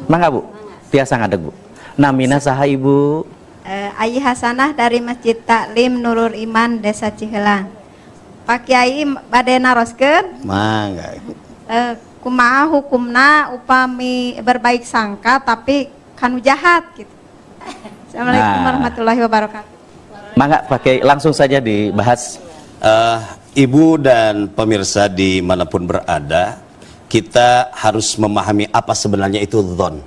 Mangga Bu, tiasa ngadeg Bu. Namina saha Ibu? Ayi Hasanah dari Masjid Taklim Nurul Iman Desa Cihelang. Pak Kiai bade naroskeun? Mangga. Kumaha hukumna upami berbaik sangka tapi kanu jahat gitu. Assalamualaikum warahmatullahi wabarakatuh. Mangga Pak Kiai langsung saja dibahas. Ibu dan pemirsa dimanapun berada, kita harus memahami apa sebenarnya itu dzon.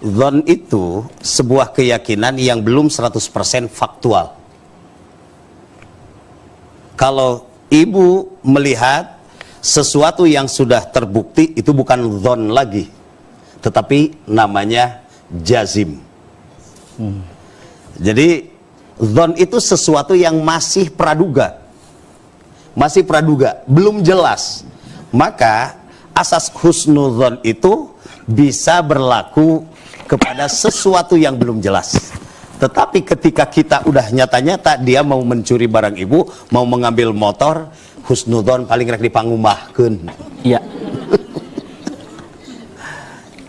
Dzon itu sebuah keyakinan yang belum 100% faktual. Kalau ibu melihat sesuatu yang sudah terbukti, itu bukan dzon lagi, tetapi namanya jazim. Jadi dzon itu sesuatu yang masih praduga, belum jelas. Maka asas husnudzon itu bisa berlaku kepada sesuatu yang belum jelas. Tetapi ketika kita udah nyata-nyata dia mau mencuri barang ibu, mau mengambil motor, husnudzon paling rek dipangumahkeun. Iya.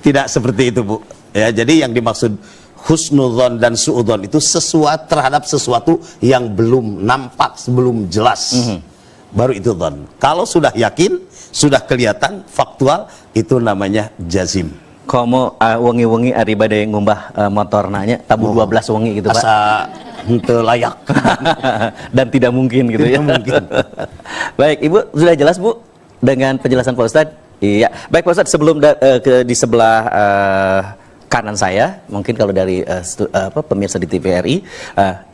Tidak seperti itu, Bu. Ya, jadi yang dimaksud husnudzon dan suudzon itu sesuatu terhadap sesuatu yang belum nampak, belum jelas. Baru itu dzon. Kalau sudah yakin, sudah kelihatan faktual, itu namanya jazim. Komo wengi-wengi ari bade ngumbah motor nanya tabu 12 wengi gitu Pak. Asa henteu layak. Dan tidak mungkin gitu ya. Tidak mungkin. Baik, Ibu sudah jelas Bu dengan penjelasan Pak Ustadz? Iya. Baik Pak Ustadz, sebelum di sebelah kanan saya, mungkin kalau dari pemirsa di TVRI,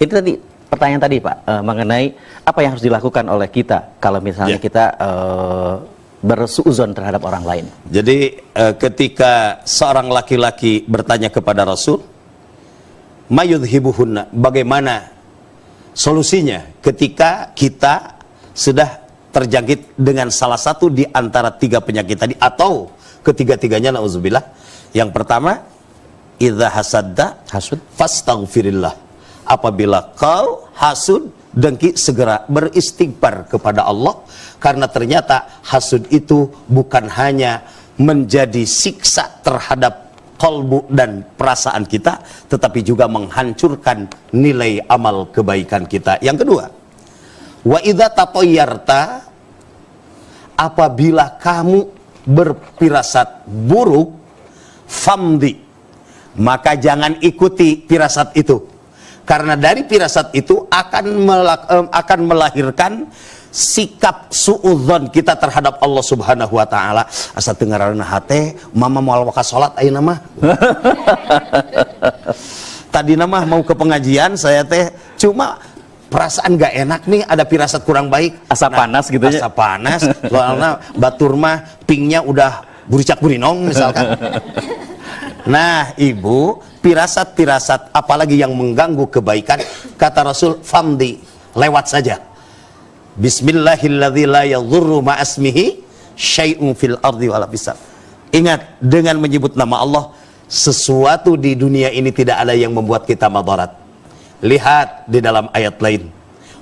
ini tadi pertanyaan tadi Pak mengenai apa yang harus dilakukan oleh kita kalau misalnya kita bersuudzon terhadap orang lain. Jadi ketika seorang laki-laki bertanya kepada Rasul, mayudhibuhunna, bagaimana solusinya ketika kita sudah terjangkit dengan salah satu di antara 3 penyakit tadi atau ketiga-tiganya, nauzubillah. Yang pertama, idza hasadda hasud fastaghfirillah. Apabila kau hasud, dengki, segera beristighfar kepada Allah, karena ternyata hasud itu bukan hanya menjadi siksa terhadap kalbu dan perasaan kita, tetapi juga menghancurkan nilai amal kebaikan kita. Yang kedua, wa idza tatayyarta, apabila kamu berpirasat buruk, famdi, maka jangan ikuti pirasat itu. Karena dari pirasat itu akan melahirkan sikap suudzon kita terhadap Allah Subhanahu wa taala. Asa teu ngaranna hate mama moal waka salat ayeuna mah. Tadi mah mau ke pengajian saya teh cuma perasaan gak enak nih, ada pirasat kurang baik. Asa panas gitu ya. Asa panas, soalnya batur mah pingnya udah buricak burinong misalkan. Nah, Ibu, pirasat-pirasat apalagi yang mengganggu kebaikan, kata Rasul, famdi, lewat saja. Bismillahilladzi la yadhurru ma'asmihi syai'un fil ardi wala fis. Ingat, dengan menyebut nama Allah, sesuatu di dunia ini tidak ada yang membuat kita madarat. Lihat di dalam ayat lain,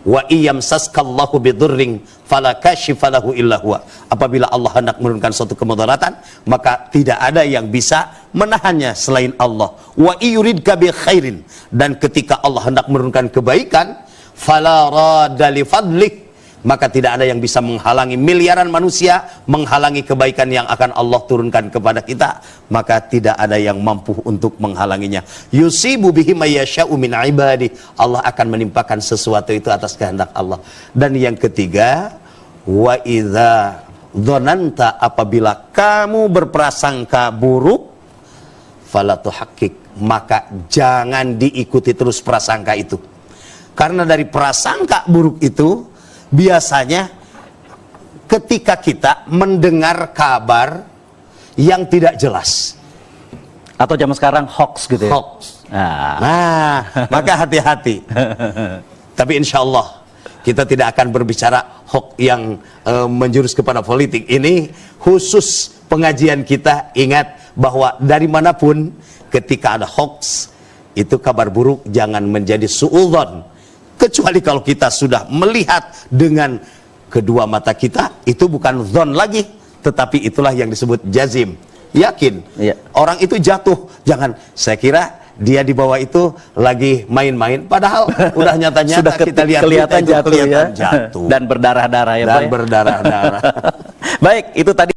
wa iyamsaskallahu bidurring fala kashifa lahu illa huwa. Apabila Allah hendak menurunkan suatu kemudaratan, maka tidak ada yang bisa menahannya selain Allah. Wa iyuridka bi khairin, dan ketika Allah hendak menurunkan kebaikan, fala radda li fadlih, maka tidak ada yang bisa menghalangi. Miliaran manusia menghalangi kebaikan yang akan Allah turunkan kepada kita, maka tidak ada yang mampu untuk menghalanginya. Yusibu bihi mayyasha'u min ibadi, Allah akan menimpakan sesuatu itu atas kehendak Allah. Dan yang ketiga, wa idza dzananta, apabila kamu berprasangka buruk, fala tuhaqqik, maka jangan diikuti terus prasangka itu. Karena dari prasangka buruk itu biasanya ketika kita mendengar kabar yang tidak jelas, atau zaman sekarang hoax gitu ya. Hoax. Nah, maka hati-hati. Tapi insya Allah kita tidak akan berbicara hoax yang menjurus kepada politik. Ini khusus pengajian kita. Ingat bahwa dari manapun ketika ada hoax, itu kabar buruk, jangan menjadi suudzon. Kecuali kalau kita sudah melihat dengan kedua mata kita, itu bukan dzon lagi, tetapi itulah yang disebut jazim. yakin. Iya. Orang itu jatuh, jangan saya kira dia di bawah itu lagi main-main, padahal udah nyata-nyata Sudah kita lihat kelihatan itu jatuh kelihatan ya. jatuh Dan berdarah-darah ya Pak dan ya. berdarah-darah. Baik, itu tadi